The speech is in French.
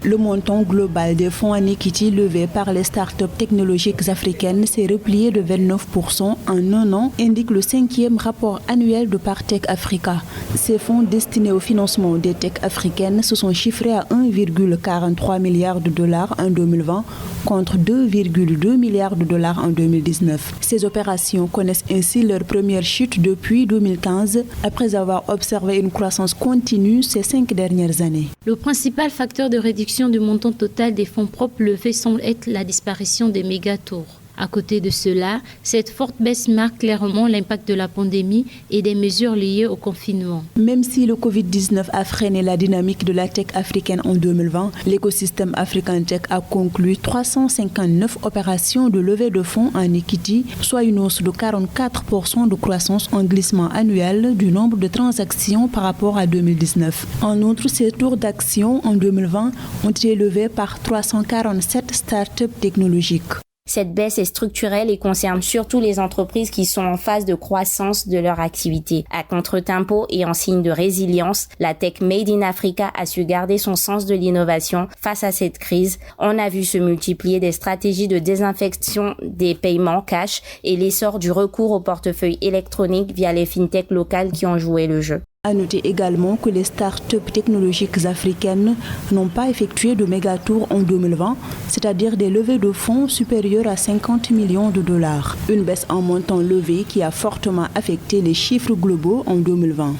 Le montant global des fonds en equity levés par les startups technologiques africaines s'est replié de 29% en un an, indique le 5e rapport annuel de Partech Africa. Ces fonds destinés au financement des tech africaines se sont chiffrés à 1,43 milliard de dollars en 2020 contre 2,2 milliards de dollars en 2019. Ces opérations connaissent ainsi leur première chute depuis 2015, après avoir observé une croissance continue ces 5 dernières années. Le principal facteur de réduction du montant total des fonds propres levés semble être la disparition des méga-tours. À côté de cela, cette forte baisse marque clairement l'impact de la pandémie et des mesures liées au confinement. Même si le Covid-19 a freiné la dynamique de la tech africaine en 2020, l'écosystème African Tech a conclu 359 opérations de levée de fonds en equity, soit une hausse de 44% de croissance en glissement annuel du nombre de transactions par rapport à 2019. En outre, ces tours d'action en 2020 ont été levés par 347 startups technologiques. Cette baisse est structurelle et concerne surtout les entreprises qui sont en phase de croissance de leur activité. À contre-tempo et en signe de résilience, la tech Made in Africa a su garder son sens de l'innovation face à cette crise. On a vu se multiplier des stratégies de désinfection des paiements cash et l'essor du recours au portefeuille électronique via les fintechs locales qui ont joué le jeu. À noter également que les startups technologiques africaines n'ont pas effectué de méga-tours en 2020, c'est-à-dire des levées de fonds supérieures à 50 millions de dollars. Une baisse en montant levé qui a fortement affecté les chiffres globaux en 2020.